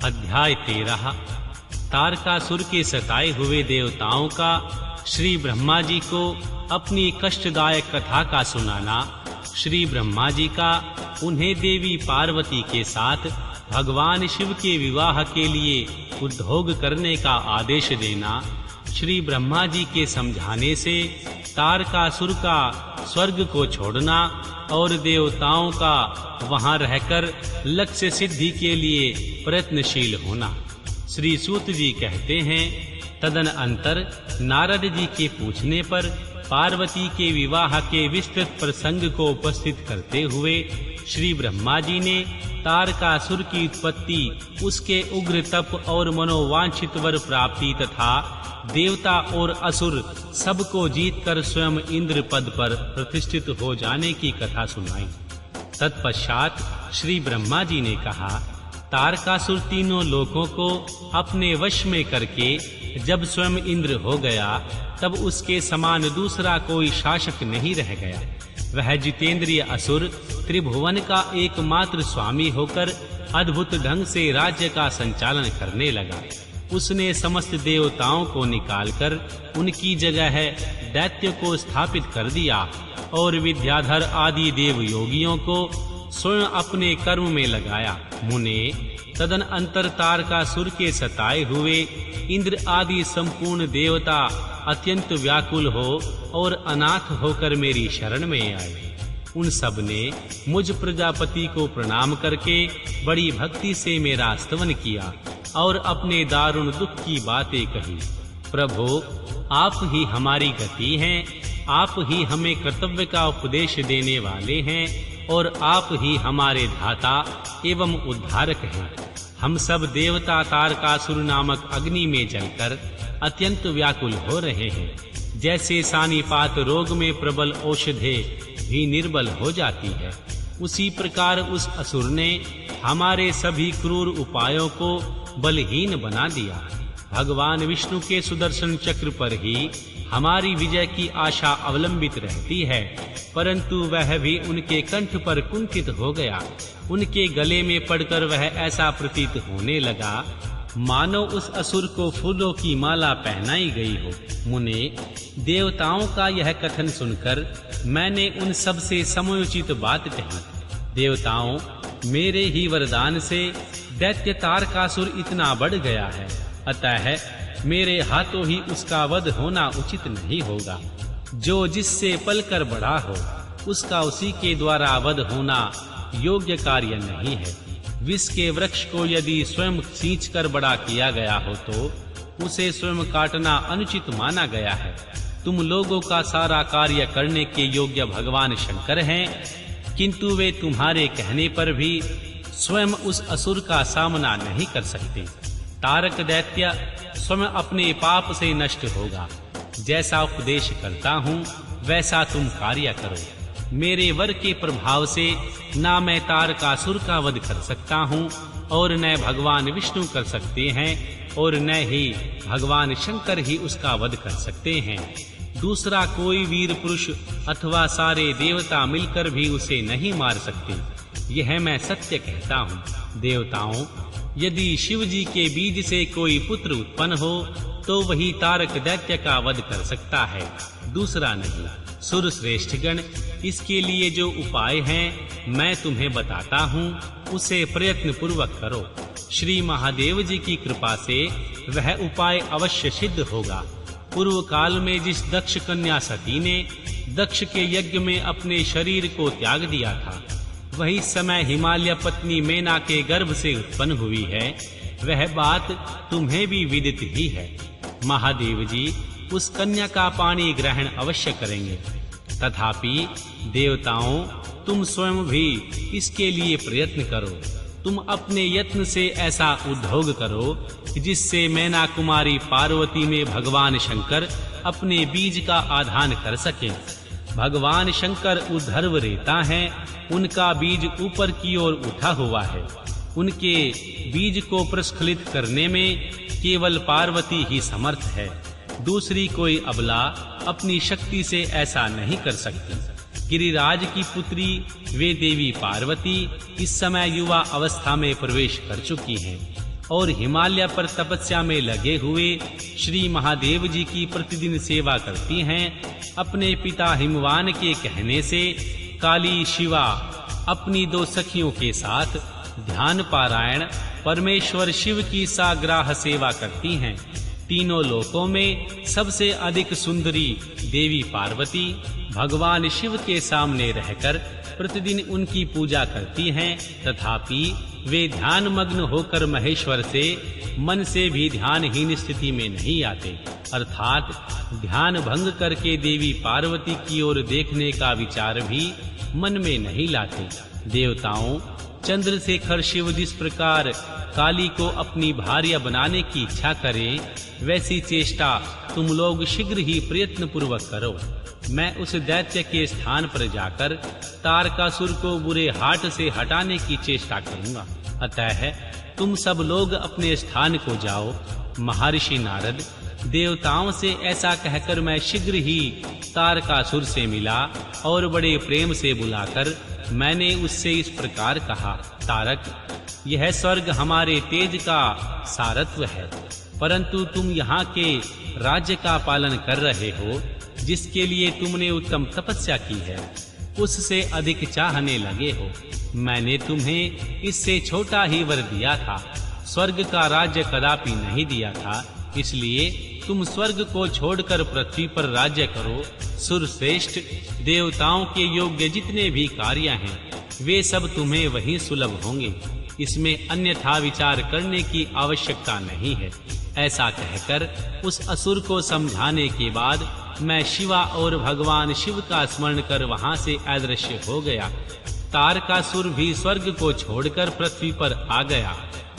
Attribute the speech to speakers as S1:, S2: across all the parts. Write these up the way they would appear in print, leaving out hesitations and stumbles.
S1: अध्याय 13। तारकासुर के सताए हुए देवताओं का श्री ब्रह्मा जी को अपनी कष्टदायक कथा का सुनाना, श्री ब्रह्मा जी का उन्हें देवी पार्वती के साथ भगवान शिव के विवाह के लिए उद्योग करने का आदेश देना, श्री ब्रह्मा जी के समझाने से तारकासुर का स्वर्ग को छोड़ना और देवताओं का वहां रहकर लक्ष्य सिद्धि के लिए प्रयत्नशील होना। श्री सूत जी कहते हैं, तदनंतर नारद जी के पूछने पर पार्वती के विवाह के विस्तृत प्रसंग को उपस्थित करते हुए श्री ब्रह्मा जी ने तारकासुर की उत्पत्ति, उसके उग्र तप और मनोवांछित वर प्राप्ति तथा देवता और असुर सबको जीतकर स्वयं इंद्र पद पर प्रतिष्ठित हो जाने की कथा सुनाई। तत्पश्चात श्री ब्रह्मा जी ने कहा, तारकासुर तीनों लोकों को अपने वश में करके जब स्वयं इंद्र हो गया, तब उसके समान दूसरा कोई शासक नहीं रह गया। वह जितेंद्रिय असुर त्रिभुवन का एकमात्र स्वामी होकर अद्भुत ढंग से राज्य का संचालन करने लगा। उसने समस्त देवताओं को निकालकर उनकी जगह दैत्य को स्थापित कर दिया और विद्याधर आदि देव योगियों को स्वयं अपने कर्म में लगाया। मुने, तदनंतर तारकासुर के सताए हुए इंद्र आदि संपूर्ण देवता अत्यंत व्याकुल हो और अनाथ होकर मेरी शरण में आए। उन सब ने मुझ प्रजापति को प्रणाम करके बड़ी भक्ति से मेरा स्तवन किया और अपने दारुण दुख की बातें कही। प्रभो, आप ही हमारी गति हैं, आप ही हमें कर्तव्य का उपदेश देने वाले हैं और आप ही हमारे धाता एवं उद्धारक हैं। हम सब देवता तारकासुर नामक अग्नि में जलकर अत्यंत व्याकुल हो रहे हैं। जैसे सानीपात रोग में प्रबल औषधे भी निर्बल हो जाती है, उसी प्रकार उस असुर ने हमारे सभी क्रूर उपायों को बलहीन बना दिया। भगवान विष्णु के सुदर्शन चक्र पर ही हमारी विजय की आशा अवलंबित रहती है, परंतु वह भी उनके कंठ पर कुंठित हो गया। उनके गले में पड़कर वह ऐसा प्रतीत होने लगा मानो उस असुर को फूलों की माला पहनाई गई हो। मुने, देवताओं का यह कथन सुनकर मैंने उन सब से समयोचित बात कही। देवताओं, मेरे ही वरदान से दैत्य तारकासुर इतना बढ़ गया है, अतः मेरे हाथों ही उसका वध होना उचित नहीं होगा। जो जिससे पलकर बढ़ा हो, उसका उसी के द्वारा वध होना योग्य कार्य नहीं है। विष के वृक्ष को यदि स्वयं सींचकर बड़ा किया गया हो तो उसे स्वयं काटना अनुचित माना गया है। तुम लोगों का सारा कार्य करने के योग्य भगवान शंकर हैं, किंतु वे तुम्हारे कहने पर भी स्वयं उस असुर का सामना नहीं कर सकते। तारक दैत्य स्वयं अपने पाप से नष्ट होगा। जैसा उपदेश करता हूँ वैसा तुम कार्य करो। मेरे वर के प्रभाव से ना मैं तारकासुर का वध कर सकता हूँ और न भगवान विष्णु कर सकते हैं और न ही भगवान शंकर ही उसका वध कर सकते हैं। दूसरा कोई वीर पुरुष अथवा सारे देवता मिलकर भी उसे नहीं मार सकते। यह मैं सत्य कहता हूँ। देवताओं, यदि शिव जी के बीज से कोई पुत्र उत्पन्न हो तो वही तारक दैत्य का वध कर सकता है, दूसरा नहीं। सुर श्रेष्ठगण, इसके लिए जो उपाय हैं मैं तुम्हें बताता हूँ, उसे प्रयत्न पूर्वक करो। श्री महादेव जी की कृपा से वह उपाय अवश्य सिद्ध होगा। पूर्व काल में जिस दक्ष कन्या सती ने दक्ष के यज्ञ में अपने शरीर को त्याग दिया था, वही समय हिमालय पत्नी मेना के गर्भ से उत्पन्न हुई है। वह बात तुम्हें भी विदित ही है। महादेव जी उस कन्या का पानी ग्रहण अवश्य करेंगे। तथापि देवताओं, तुम स्वयं भी इसके लिए प्रयत्न करो। तुम अपने यत्न से ऐसा उद्योग करो जिससे मैना कुमारी पार्वती में भगवान शंकर अपने बीज का आधान कर सके। भगवान शंकर उद्धर्व रेता हैं, उनका बीज ऊपर की ओर उठा हुआ है। उनके बीज को प्रस्खलित करने में केवल पार्वती ही समर्थ है। दूसरी कोई अबला अपनी शक्ति से ऐसा नहीं कर सकती। गिरिराज की पुत्री वे देवी पार्वती इस समय युवा अवस्था में प्रवेश कर चुकी हैं। और हिमालय पर तपस्या में लगे हुए श्री महादेव जी की प्रतिदिन सेवा करती हैं। अपने पिता हिमवान के कहने से काली शिवा अपनी 2 सखियों के साथ ध्यान पारायण परमेश्वर शिव की साग्राह सेवा करती हैं। तीनों लोकों में सबसे अधिक सुंदरी देवी पार्वती भगवान शिव के सामने रहकर प्रतिदिन उनकी पूजा करती हैं, तथापि वे ध्यान मग्न होकर महेश्वर से मन से भी ध्यानहीन स्थिति में नहीं आते, अर्थात ध्यान भंग करके देवी पार्वती की ओर देखने का विचार भी मन में नहीं लाते। देवताओं, चंद्रशेखर शिव जिस प्रकार काली को अपनी भार्या बनाने की इच्छा करें, वैसी चेष्टा तुम लोग शीघ्र ही प्रयत्न पूर्वक करो। मैं उस दैत्य के स्थान पर जाकर तारकासुर को बुरे हाट से हटाने की चेष्टा करूंगा। अतः तुम सब लोग अपने स्थान को जाओ। महर्षि नारद, देवताओं से ऐसा कहकर मैं शीघ्र ही तारकासुर से मिला और बड़े प्रेम से बुलाकर मैंने उससे इस प्रकार कहा, तारक, यह स्वर्ग हमारे तेज का सारत्व है, परंतु तुम यहाँ के राज्य का पालन कर रहे हो, जिसके लिए तुमने उत्तम तपस्या की है, उससे अधिक चाहने लगे हो। मैंने तुम्हें इससे छोटा ही वर दिया था, स्वर्ग का राज्य कदापि नहीं दिया था, इसलिए तुम स्वर्ग को छोड़कर पृथ्वी पर राज्य करो। सुरश्रेष्ठ, देवताओं के योग्य जितने भी कार्य हैं, वे सब तुम्हें वहीं सुलभ होंगे, इसमें अन्यथा विचार करने की आवश्यकता नहीं है। ऐसा कहकर उस असुर को समझाने के बाद मैं शिवा और भगवान शिव का स्मरण कर वहां से अदृश्य हो गया। तारकासुर भी स्वर्ग को छोड़कर पृथ्वी पर आ गया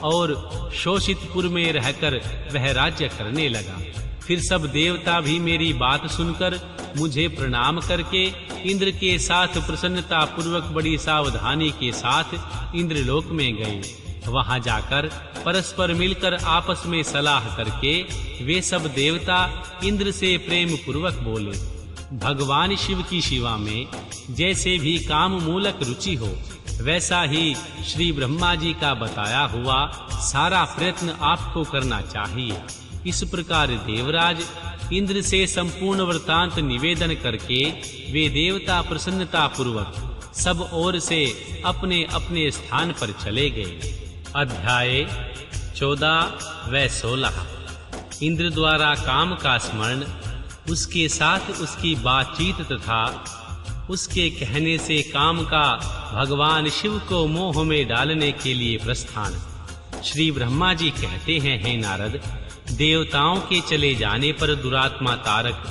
S1: और शोषितपुर में रहकर वह राज्य करने लगा। फिर सब देवता भी मेरी बात सुनकर मुझे प्रणाम करके इंद्र के साथ प्रसन्नता पूर्वक बड़ी सावधानी के साथ इंद्रलोक में गए। वहां जाकर परस्पर मिलकर आपस में सलाह करके वे सब देवता इंद्र से प्रेम पूर्वक बोले, भगवान शिव की शिवा में जैसे भी काम मूलक रुचि हो, वैसा ही श्री ब्रह्मा जी का बताया हुआ सारा प्रयत्न आपको करना चाहिए। इस प्रकार देवराज इंद्र से संपूर्ण वृतांत निवेदन करके वे देवता प्रसन्नता पूर्वक सब ओर से अपने अपने स्थान पर चले गए। अध्याय 14 व 16। इंद्र द्वारा काम का स्मरण, उसके साथ उसकी बातचीत तथा उसके कहने से काम का भगवान शिव को मोह में डालने के लिए प्रस्थान। श्री ब्रह्मा जी कहते हैं, हे नारद, देवताओं के चले जाने पर दुरात्मा तारक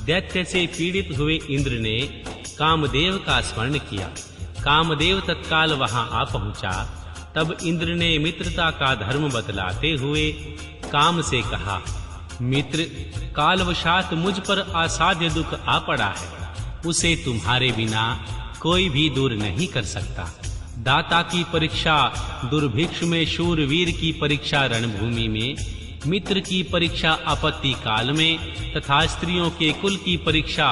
S1: दैत्य से पीड़ित हुए इंद्र ने कामदेव का स्मरण किया। कामदेव तत्काल वहां आ पहुंचा। तब इंद्र ने मित्रता का धर्म बतलाते हुए काम से कहा, मित्र, कालवशात मुझ पर असाध्य दुख आ पड़ा है, उसे तुम्हारे बिना कोई भी दूर नहीं कर सकता। दाता की परीक्षा दुर्भिक्ष में, शूरवीर की परीक्षा रणभूमि में, मित्र की परीक्षा आपत्ति काल में तथा स्त्रियों के कुल की परीक्षा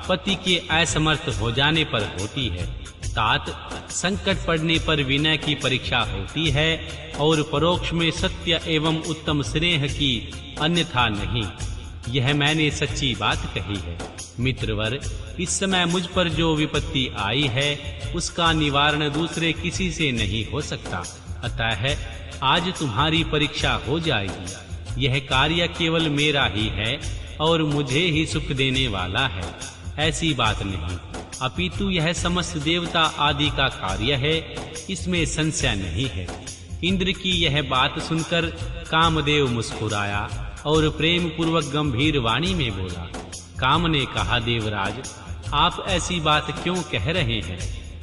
S1: पति के असमर्थ हो जाने पर होती है। तात, संकट पड़ने पर विनय की परीक्षा होती है और परोक्ष में सत्य एवं उत्तम स्नेह की, अन्यथा नहीं। यह मैंने सच्ची बात कही है। मित्रवर, इस समय मुझ पर जो विपत्ति आई है उसका निवारण दूसरे किसी से नहीं हो सकता। अतः आज तुम्हारी परीक्षा हो जाएगी। यह कार्य केवल मेरा ही है और मुझे ही सुख देने वाला है, ऐसी बात नहीं, अपितु यह समस्त देवता आदि का कार्य है, इसमें संशय नहीं है। इंद्र की यह बात सुनकर कामदेव मुस्कुराया और प्रेम पूर्वक गंभीर वाणी में बोला। काम ने कहा, देवराज, आप ऐसी बात क्यों कह रहे हैं?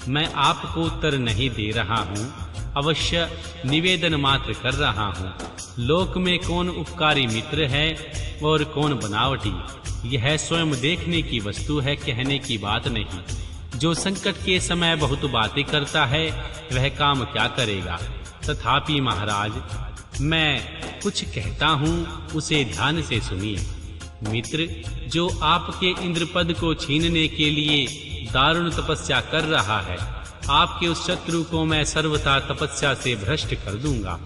S1: मैं आपको उत्तर नहीं दे रहा हूँ, अवश्य निवेदन मात्र कर रहा हूँ। लोक में कौन उपकारी मित्र है और कौन बनावटी, यह स्वयं देखने की वस्तु है, कहने की बात नहीं। जो संकट के समय बहुत बातें करता है वह काम क्या करेगा। तथापि महाराज, मैं कुछ कहता हूँ, उसे ध्यान से सुनिए। मित्र, जो आपके इंद्रपद को छीनने के लिए दारुण तपस्या कर रहा है, आपके उस शत्रु को मैं सर्वथा तपस्या से भ्रष्ट कर दूंगा।